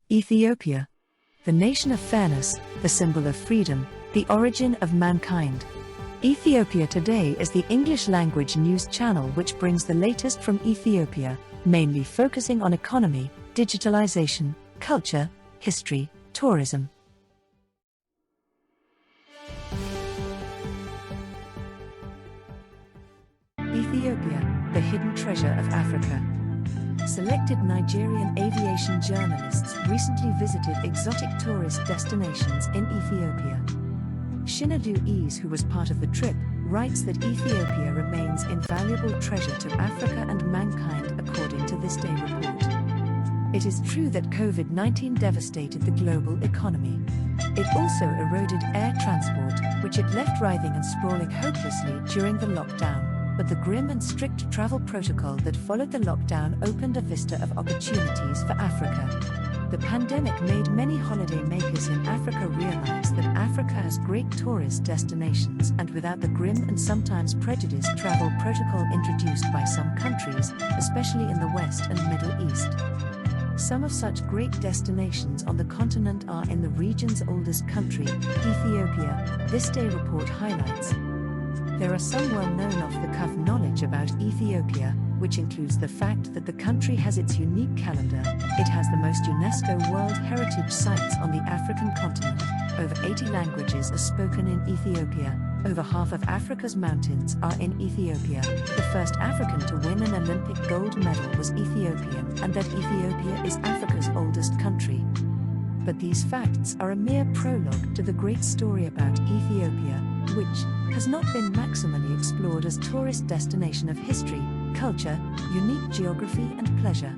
Ethiopia, the nation of fairness, the symbol of freedom, the origin of mankind. Ethiopia Today is the English-language news channel which brings the latest from Ethiopia, mainly focusing on economy, digitalization, culture, history, tourism. Ethiopia, the hidden treasure of Africa. Selected Nigerian aviation journalists recently visited exotic tourist destinations in Ethiopia. Shinadu Ease, who was part of the trip, writes that Ethiopia remains invaluable treasure to Africa and mankind according to this day report. It is true that COVID-19 devastated the global economy. It also eroded air transport, which it left writhing and sprawling hopelessly during the lockdown. But the grim and strict travel protocol that followed the lockdown opened a vista of opportunities for Africa. The pandemic made many holidaymakers in Africa realize that Africa has great tourist destinations, and without the grim and sometimes prejudiced travel protocol introduced by some countries, especially in the West and Middle East. Some of such great destinations on the continent are in the region's oldest country, Ethiopia, this day report highlights. There are some well-known off-the-cuff knowledge about Ethiopia, which includes the fact that the country has its unique calendar. It has the most UNESCO World Heritage Sites on the African continent. Over 80 languages are spoken in Ethiopia. Over half of Africa's mountains are in Ethiopia. The first African to win an Olympic gold medal was Ethiopian, and that Ethiopia is Africa's oldest country. But these facts are a mere prologue to the great story about Ethiopia, which has not been maximally explored as tourist destination of history, culture, unique geography and pleasure.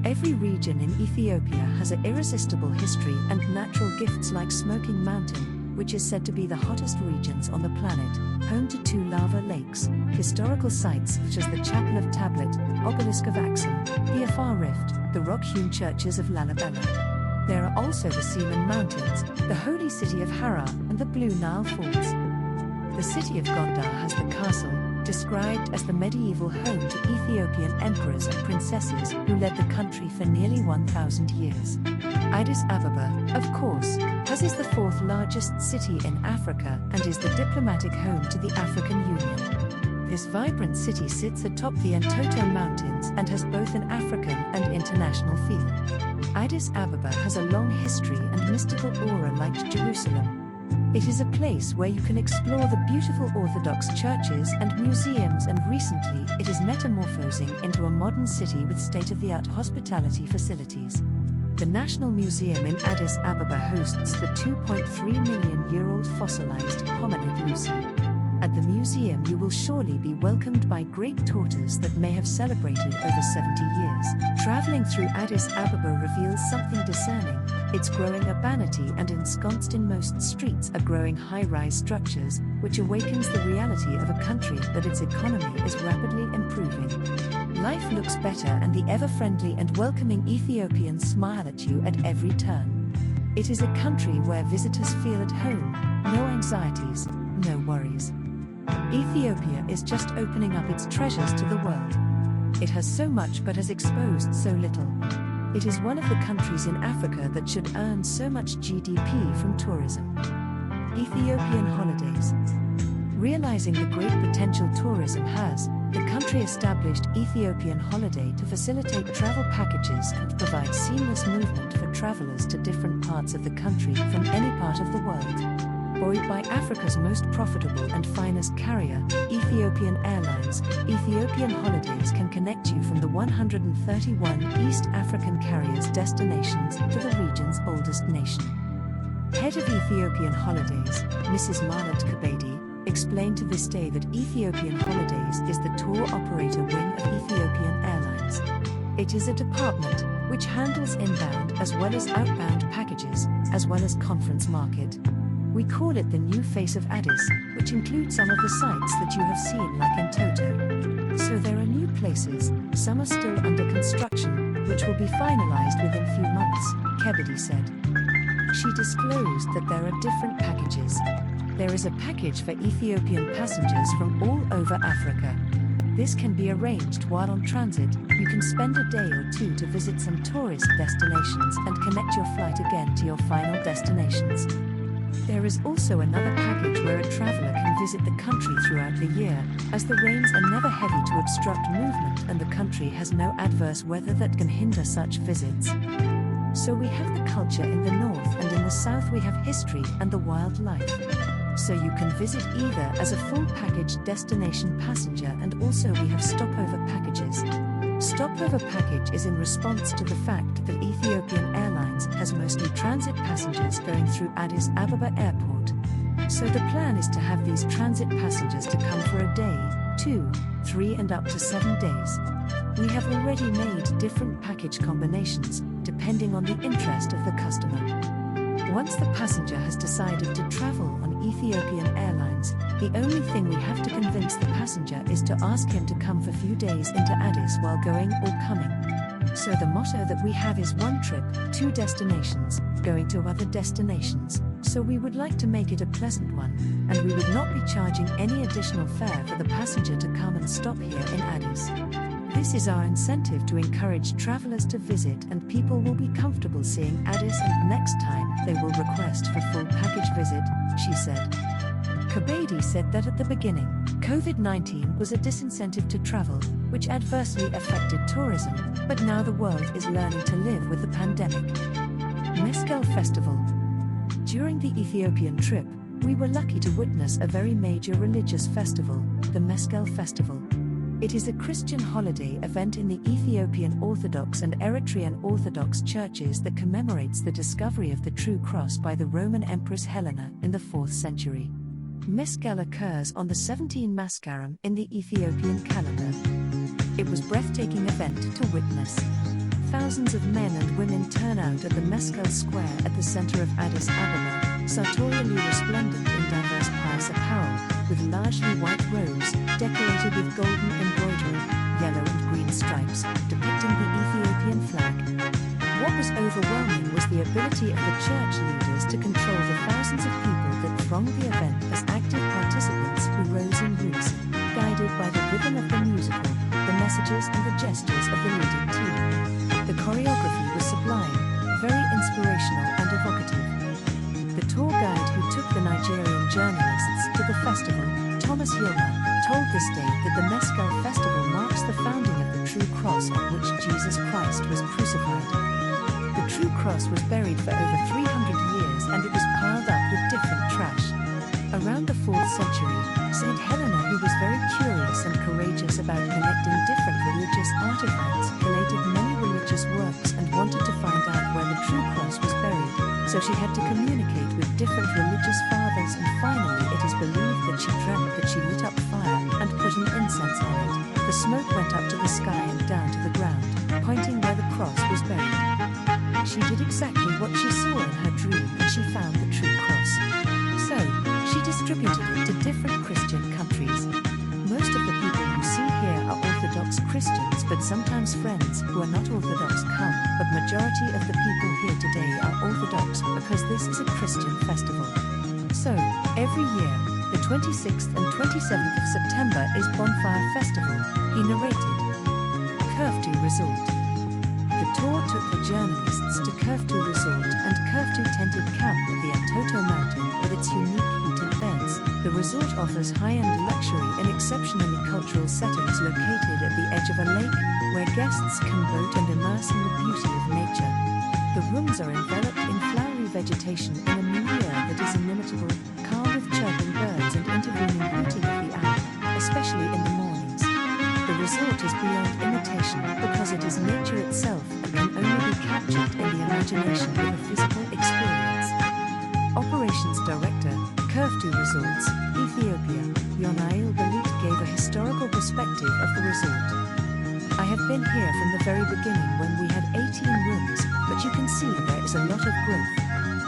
Every region in Ethiopia has an irresistible history and natural gifts like Smoking Mountain, which is said to be the hottest regions on the planet, home to 2 lava lakes, historical sites such as the Chapel of Tablet, Obelisk of Axum, the Afar Rift, the rock-hewn churches of Lalibela. There are also the Semen Mountains, the holy city of Harar, and the Blue Nile Falls. The city of Gondar has the castle, described as the medieval home to Ethiopian emperors and princesses who led the country for nearly 1,000 years. Addis Ababa, of course, is the 4th largest city in Africa and is the diplomatic home to the African Union. This vibrant city sits atop the Entoto Mountains and has both an African and international feel. Addis Ababa has a long history and mystical aura like Jerusalem. It is a place where you can explore the beautiful Orthodox churches and museums, and recently it is metamorphosing into a modern city with state-of-the-art hospitality facilities. The National Museum in Addis Ababa hosts the 2.3-million-year-old fossilized hominid Lucy. At the museum you will surely be welcomed by great tortoises that may have celebrated over 70 years. Traveling through Addis Ababa reveals something discerning. It's growing urbanity, and ensconced in most streets are growing high-rise structures, which awakens the reality of a country that its economy is rapidly improving. Life looks better, and the ever-friendly and welcoming Ethiopians smile at you at every turn. It is a country where visitors feel at home, no anxieties, no worries. Ethiopia is just opening up its treasures to the world. It has so much but has exposed so little. It is one of the countries in Africa that should earn so much GDP from tourism. Ethiopian holidays. Realizing the great potential tourism has, the country established Ethiopian Holiday to facilitate travel packages and provide seamless movement for travelers to different parts of the country from any part of the world. Buoyed by Africa's most profitable and finest carrier, Ethiopian Airlines, Ethiopian Holidays can connect you from the 131 East African carriers' destinations to the region's oldest nation. Head of Ethiopian Holidays, Mrs. Marlet Kabedi, explained to this day that Ethiopian Holidays is the tour operator wing of Ethiopian Airlines. It is a department which handles inbound as well as outbound packages, as well as conference market. We call it the new face of Addis, which includes some of the sites that you have seen like Entoto. So there are new places, some are still under construction, which will be finalized within few months, Kebede said. She disclosed that there are different packages. There is a package for Ethiopian passengers from all over Africa. This can be arranged while on transit. You can spend a day or two to visit some tourist destinations and connect your flight again to your final destinations. There is also another package where a traveler can visit the country throughout the year, as the rains are never heavy to obstruct movement and the country has no adverse weather that can hinder such visits. So we have the culture in the north, and in the south we have history and the wildlife. So you can visit either as a full package destination passenger, and also we have stopover packages. Stopover package is in response to the fact that Ethiopian Airlines has mostly transit passengers going through Addis Ababa Airport. So the plan is to have these transit passengers to come for a day, 2, 3 and up to 7 days. We have already made different package combinations, depending on the interest of the customer. Once the passenger has decided to travel on Ethiopian Airlines, the only thing we have to convince the passenger is to ask him to come for a few days into Addis while going or coming. So the motto that we have is one trip, 2 destinations, going to other destinations. So we would like to make it a pleasant one, and we would not be charging any additional fare for the passenger to come and stop here in Addis. This is our incentive to encourage travelers to visit, and people will be comfortable seeing Addis, and next time they will request for full package visit, she said. Kabadi said that at the beginning, COVID-19 was a disincentive to travel, which adversely affected tourism, but now the world is learning to live with the pandemic. MESKEL Festival. During the Ethiopian trip, we were lucky to witness a very major religious festival, the MESKEL Festival. It is a Christian holiday event in the Ethiopian Orthodox and Eritrean Orthodox churches that commemorates the discovery of the true cross by the Roman Empress Helena in the 4th century. MESKEL occurs on the 17 Mascaram in the Ethiopian calendar. It was a breathtaking event to witness. Thousands of men and women turn out at the MESKEL Square at the center of Addis Ababa, sartorially resplendent in diverse pious apparel, with largely white robes, decorated with golden embroidery, yellow and green stripes, depicting the Ethiopian flag. What was overwhelming was the ability of the church leaders to control the thousands of people that thronged the event as active participants who rose in unison, guided by the rhythm of the musical, the messages and the gestures of the leading team. The choreography was sublime, very inspirational and evocative. The tour guide who took the Nigerian journalists to the festival, Thomas Yilma, told the state that the MESKEL Festival marks the founding of the true cross on which Jesus Christ was crucified. The true cross was buried for over 300 years, and it was piled up with different trash. Around the 4th century, Saint Helena, who was very curious and courageous about connecting different religious artifacts, collated many religious works and wanted to find out where the true cross was buried, so she had to communicate with different religious fathers, and finally it is believed that she dreamt that she lit up fire and put an incense on it. The smoke went up to the sky and down to the ground, pointing where the cross was buried. She did exactly what she saw in her dream, and she found the true cross. So, she distributed it to different Christian countries. Most of the people you see here are Orthodox Christians, but sometimes friends who are not Orthodox come, but majority of the people here today are Orthodox because this is a Christian festival. So, every year, the 26th and 27th of September is Bonfire Festival, he narrated. KURIETU Resort. The tour took the journalists to KURIETU Resort and KURIETU tented camp at the Entoto mountain with its unique heated beds. The resort offers high-end luxury in exceptionally cultural settings located at the edge of a lake, where guests can boat and immerse in the beauty of nature. The rooms are enveloped in flowery vegetation in a milieu that is inimitable, calm with chirping birds and intervening hooting of the owl, especially in the mornings. The resort is beyond imitation because it is nature itself and can only be captured in the imagination with a physical experience. Operations Director, KURIETU Resorts, Ethiopia, Lalibela gave a historical perspective of the resort. I have been here from the very beginning when we had 18 rooms, but you can see there is a lot of growth.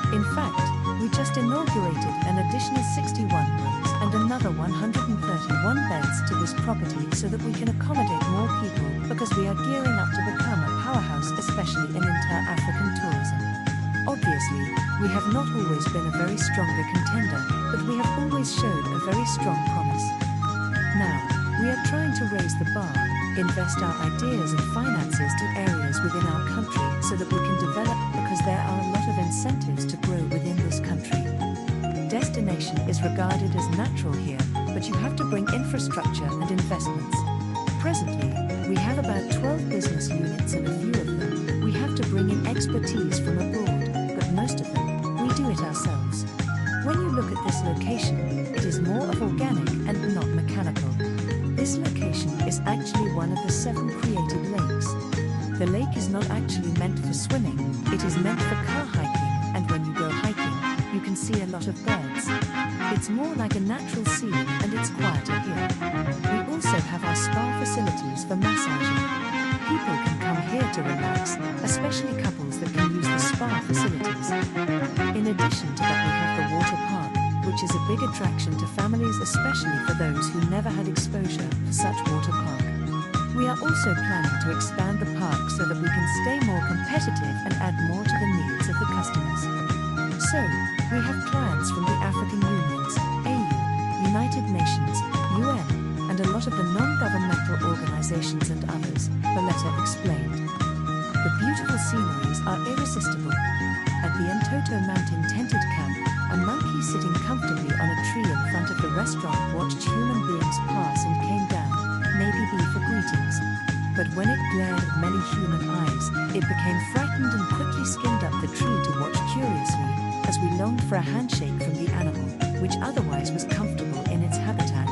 In fact, we just inaugurated an additional 61 rooms and another 131 beds to this property so that we can accommodate more people, because we are gearing up to become a powerhouse, especially in inter-African tourism. Obviously, we have not always been a very stronger contender, but we have always showed a very strong promise. Now, We are trying to raise the bar, invest our ideas and finances to areas within our country so that we can develop, because there are a lot of incentives to grow within this country. Destination is regarded as natural here, but you have to bring infrastructure and investments. Presently, we have about 12 business units, and a few of them we have to bring in expertise from abroad, but most of them we do it ourselves. When you look at this location, it is more of organic and not mechanical. This location is actually one of the 7 created lakes. The lake is not actually meant for swimming, it is meant for car hiking, and when you go hiking, you can see a lot of birds. It's more like a natural scene, and it's quieter here. We also have our spa facilities for massaging. People can come here to relax, especially couples that can use the spa facilities. In addition to that, we have the water park, which is a big attraction to families, especially for those who never had exposure to such water park. We are also planning to expand the park so that we can stay more competitive and add more to the needs of the customers. So, we have plans from the African Union's, AU, United Nations, UN, and a lot of the non-governmental organizations and others, Valletta explained. The beautiful sceneries are irresistible. At the Entoto mountain tented camp, a monkey sitting comfortably on a tree in front of the restaurant watched human beings pass and came down, maybe be for greetings. But when it glared at many human eyes, it became frightened and quickly skimmed up the tree to watch curiously, as we longed for a handshake from the animal, which otherwise was comfortable in its habitat.